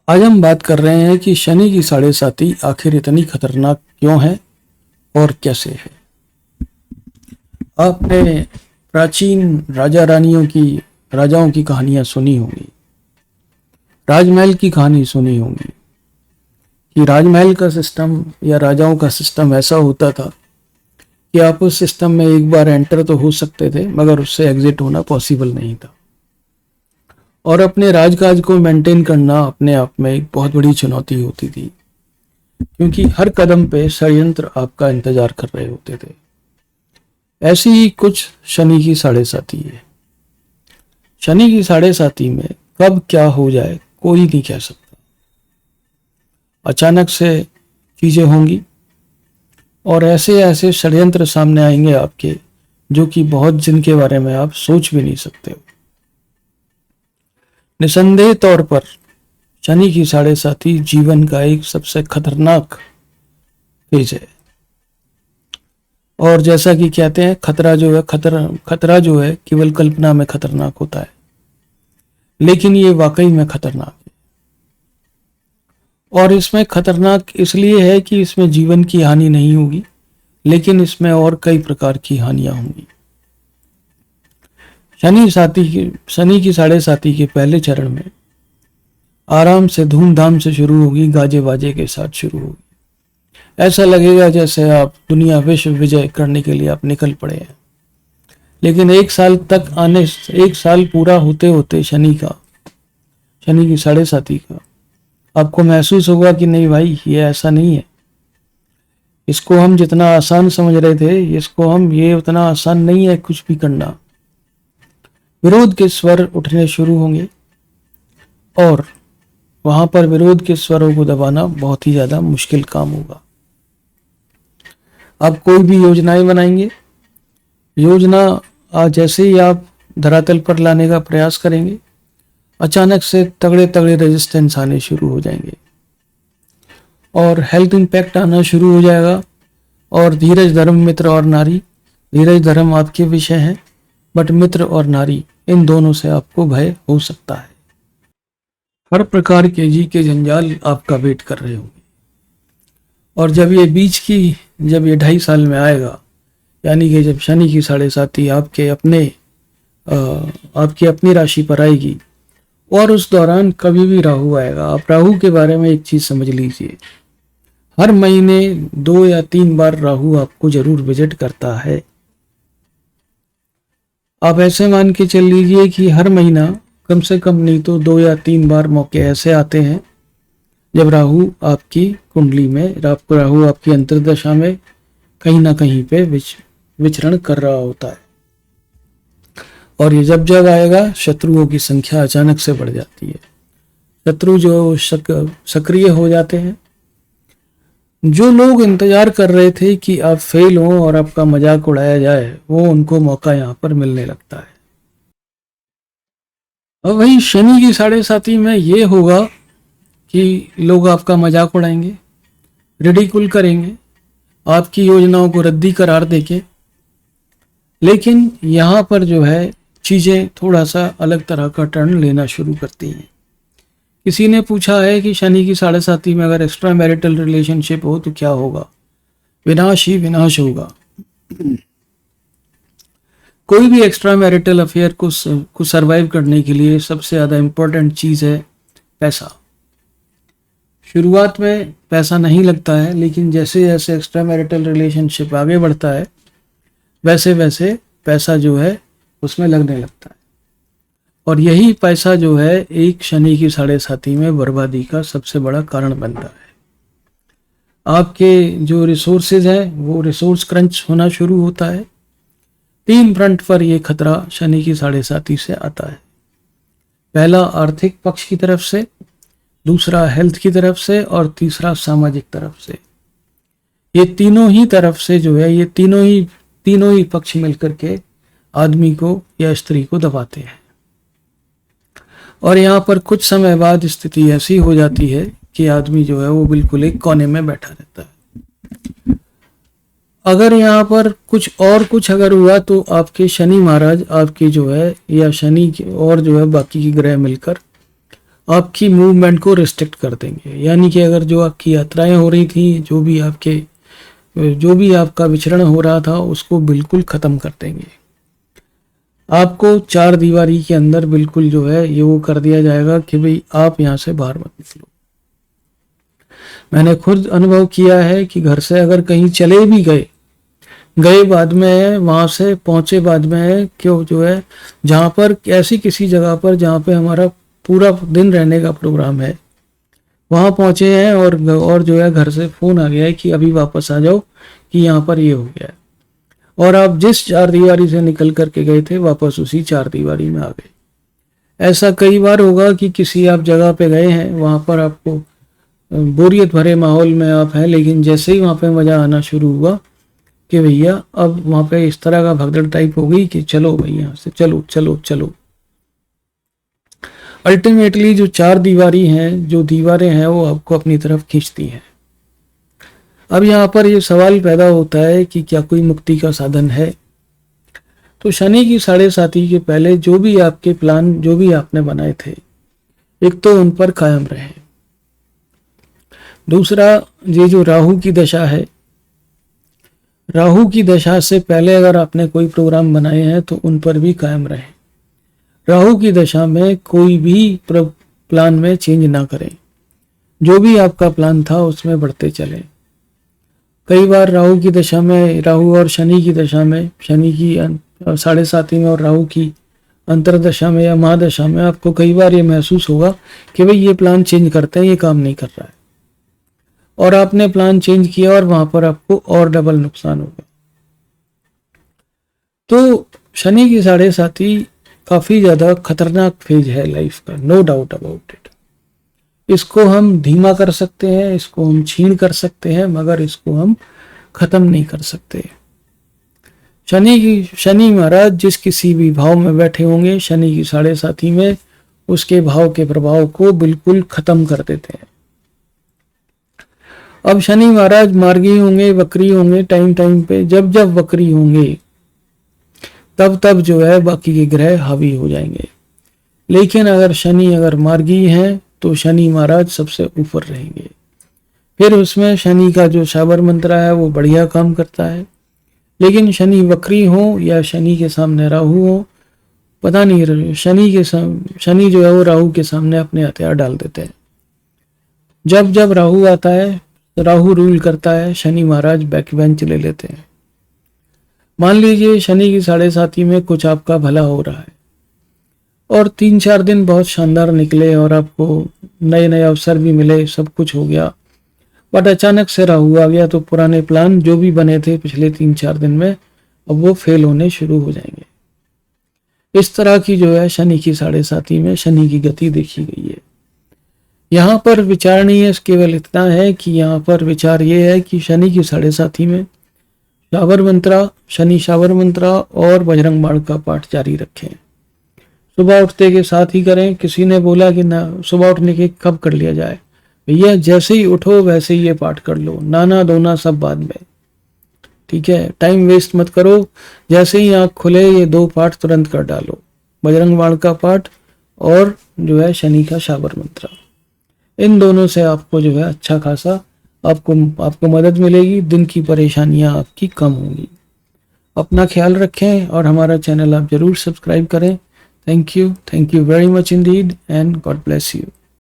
आज हम बात कर रहे हैं कि शनि की साढ़े साती आखिर इतनी खतरनाक क्यों है और कैसे है। आपने प्राचीन राजाओं की कहानियां सुनी होंगी, राजमहल की कहानी सुनी होंगी कि राजमहल का सिस्टम या राजाओं का सिस्टम ऐसा होता था कि आप उस सिस्टम में एक बार एंटर तो हो सकते थे मगर उससे एग्जिट होना पॉसिबल नहीं था। और अपने राजकाज को मेंटेन करना अपने आप में एक बहुत बड़ी चुनौती होती थी, क्योंकि हर कदम पे षड्यंत्र आपका इंतजार कर रहे होते थे। ऐसी ही कुछ शनि की साढ़े साती है। शनि की साढ़े साती में कब क्या हो जाए कोई नहीं कह सकता। अचानक से चीजें होंगी और ऐसे ऐसे षड्यंत्र सामने आएंगे आपके, जो कि बहुत जिनके बारे में आप सोच भी नहीं सकते हो। निसंदेह तौर पर शनि की साढ़े साती जीवन का एक सबसे खतरनाक फेज है। और जैसा कि कहते हैं, खतरा जो है केवल कल्पना में खतरनाक होता है, लेकिन ये वाकई में खतरनाक है। और इसमें खतरनाक इसलिए है कि इसमें जीवन की हानि नहीं होगी, लेकिन इसमें और कई प्रकार की हानियां होंगी। शनि की साढ़े साती के पहले चरण में आराम से धूमधाम से शुरू होगी, गाजे बाजे के साथ शुरू होगी। ऐसा लगेगा जैसे आप दुनिया विश्व विजय करने के लिए आप निकल पड़े हैं। लेकिन एक साल पूरा होते होते शनि की साढ़े साती का आपको महसूस होगा कि नहीं भाई, ये ऐसा नहीं है। इसको हम जितना आसान समझ रहे थे, ये उतना आसान नहीं है कुछ भी करना। विरोध के स्वर उठने शुरू होंगे और वहां पर विरोध के स्वरों को दबाना बहुत ही ज्यादा मुश्किल काम होगा। आप कोई भी योजनाएं बनाएंगे, जैसे ही आप धरातल पर लाने का प्रयास करेंगे, अचानक से तगड़े तगड़े रेजिस्टेंस आने शुरू हो जाएंगे और हेल्थ इंपैक्ट आना शुरू हो जाएगा। और धीरज धर्म मित्र और नारी, धीरज धर्म आपके विषय हैं, बट मित्र और नारी इन दोनों से आपको भय हो सकता है। हर प्रकार के जी के जंजाल आपका वेट कर रहे होंगे। और जब ये 2.5 साल में आएगा, यानी कि जब शनि की साढ़े साती आपकी अपनी राशि पर आएगी और उस दौरान कभी भी राहु आएगा। आप राहु के बारे में एक चीज समझ लीजिए, हर महीने 2 या 3 बार राहु आपको जरूर विजिट करता है। आप ऐसे मान के चल लीजिए कि हर महीना कम से कम नहीं तो 2 या 3 बार मौके ऐसे आते हैं जब राहु आपकी कुंडली में, राहु आपकी अंतर्दशा में कहीं ना कहीं पे विचरण कर रहा होता है। और ये जब आएगा, शत्रुओं की संख्या अचानक से बढ़ जाती है। शत्रु जो सक्रिय हो जाते हैं। जो लोग इंतजार कर रहे थे कि आप फेल हो और आपका मजाक उड़ाया जाए, वो उनको मौका यहाँ पर मिलने लगता है। और वही शनि की साढ़े साती में ये होगा कि लोग आपका मजाक उड़ाएंगे, रिडिकुल करेंगे, आपकी योजनाओं को रद्दी करार देंगे। लेकिन यहाँ पर जो है चीजें थोड़ा सा अलग तरह का टर्न लेना शुरू करती हैं। किसी ने पूछा है कि शनि की साढ़े साती में अगर एक्स्ट्रा मैरिटल रिलेशनशिप हो तो क्या होगा? विनाश ही विनाश होगा। कोई भी एक्स्ट्रा मैरिटल अफेयर को सरवाइव करने के लिए सबसे ज्यादा इंपॉर्टेंट चीज है पैसा। शुरुआत में पैसा नहीं लगता है, लेकिन जैसे जैसे एक्स्ट्रा मैरिटल रिलेशनशिप आगे बढ़ता है, वैसे वैसे पैसा जो है उसमें लगने लगता है। और यही पैसा जो है एक शनि की साढ़े साती में बर्बादी का सबसे बड़ा कारण बनता है। आपके जो रिसोर्सेज हैं वो रिसोर्स क्रंच होना शुरू होता है। 3 फ्रंट पर यह खतरा शनि की साढ़े साती से आता है। पहला आर्थिक पक्ष की तरफ से, दूसरा हेल्थ की तरफ से और तीसरा सामाजिक तरफ से। ये तीनों ही तरफ से जो है, ये तीनों ही पक्ष मिलकर के आदमी को या स्त्री को दबाते हैं। और यहाँ पर कुछ समय बाद स्थिति ऐसी हो जाती है कि आदमी जो है वो बिल्कुल एक कोने में बैठा रहता है। अगर यहाँ पर कुछ अगर हुआ तो आपके शनि महाराज आपकी जो है, या शनि और जो है बाकी की ग्रह मिलकर आपकी मूवमेंट को रिस्ट्रिक्ट कर देंगे। यानी कि अगर जो आपकी यात्राएं हो रही थी, जो भी आपका विचरण हो रहा था, उसको बिल्कुल ख़त्म कर देंगे। आपको चार दीवारी के अंदर बिल्कुल जो है ये वो कर दिया जाएगा कि भाई आप यहाँ से बाहर मत निकलो। मैंने खुद अनुभव किया है कि घर से अगर कहीं चले भी गए बाद में है, वहां से पहुंचे बाद में है, क्यों जो है जहां पर ऐसी किसी जगह पर जहां पे हमारा पूरा दिन रहने का प्रोग्राम है, वहां पहुंचे हैं और जो है घर से फोन आ गया है कि अभी वापस आ जाओ कि यहाँ पर ये हो गया है, और आप जिस चार दीवारी से निकल करके गए थे वापस उसी चार दीवारी में आ गए। ऐसा कई बार होगा कि किसी आप जगह पे गए हैं, वहां पर आपको बोरियत भरे माहौल में आप हैं, लेकिन जैसे ही वहां पे मजा आना शुरू हुआ कि भैया अब वहां पे इस तरह का भगदड़ टाइप हो गई कि चलो भाई यहाँ से चलो चलो चलो। अल्टीमेटली जो चार दीवारी हैं, जो दीवारें हैं, वो आपको अपनी तरफ खींचती हैं। अब यहाँ पर ये सवाल पैदा होता है कि क्या कोई मुक्ति का साधन है? तो शनि की 7.5 के पहले जो भी आपके प्लान, जो भी आपने बनाए थे, एक तो उन पर कायम रहे। दूसरा, ये जो राहु की दशा है, राहु की दशा से पहले अगर आपने कोई प्रोग्राम बनाए हैं तो उन पर भी कायम रहे। राहु की दशा में कोई भी प्लान में चेंज ना करें, जो भी आपका प्लान था उसमें बढ़ते चलें। कई बार राहु की दशा में, राहु और शनि की दशा में, शनि की 7.5 में और राहु की अंतरदशा में या महादशा में आपको कई बार ये महसूस होगा कि भाई ये प्लान चेंज करते हैं, ये काम नहीं कर रहा है, और आपने प्लान चेंज किया और वहां पर आपको और डबल नुकसान होगा। तो शनि की 7.5 काफी ज्यादा खतरनाक फेज है लाइफ का, नो डाउट अबाउट इट। इसको हम धीमा कर सकते हैं, इसको हम छीन कर सकते हैं, मगर इसको हम खत्म नहीं कर सकते। शनि महाराज जिस किसी भी भाव में बैठे होंगे, शनि की 7.5 में उसके भाव के प्रभाव को बिल्कुल खत्म कर देते हैं। अब शनि महाराज मार्गी होंगे, वक्री होंगे, टाइम टाइम पे जब जब वक्री होंगे तब तब जो है बाकी के ग्रह हावी हो जाएंगे। लेकिन अगर शनि अगर मार्गी हैं तो शनि महाराज सबसे ऊपर रहेंगे। फिर उसमें शनि का जो शाबर मंत्र है वो बढ़िया काम करता है। लेकिन शनि वक्री हो या शनि के सामने राहु हो, पता नहीं, शनि जो है वो राहु के सामने अपने हथियार डाल देते हैं। जब जब राहु आता है, राहु रूल करता है, शनि महाराज बैक बेंच ले लेते हैं। मान लीजिए शनि की 7.5 में कुछ आपका भला हो रहा है और 3-4 दिन बहुत शानदार निकले और आपको नए नए अवसर भी मिले, सब कुछ हो गया, बट अचानक से राहु आ गया तो पुराने प्लान जो भी बने थे पिछले 3-4 दिन में, अब वो फेल होने शुरू हो जाएंगे। इस तरह की जो है शनि की 7.5 में शनि की गति देखी गई है। यहाँ पर विचारणीय केवल इतना है कि यहाँ पर विचार ये है कि शनि की 7.5 में शाबर मंत्रा, शनि शाबर मंत्रा और बजरंग बाण का पाठ जारी रखें। सुबह उठते के साथ ही करें। किसी ने बोला कि ना सुबह उठने के कब कर लिया जाए, भैया जैसे ही उठो वैसे ही ये पाठ कर लो, नाना धोना सब बाद में, ठीक है, टाइम वेस्ट मत करो। जैसे ही आँख खुले ये 2 पाठ तुरंत कर डालो, बजरंग बाण का पाठ और जो है शनि का शाबर मंत्रा। इन दोनों से आपको जो है अच्छा खासा आपको मदद मिलेगी, दिन की परेशानियां आपकी कम होंगी। अपना ख्याल रखें और हमारा चैनल आप जरूर सब्सक्राइब करें। Thank you very much Indeed and God bless you.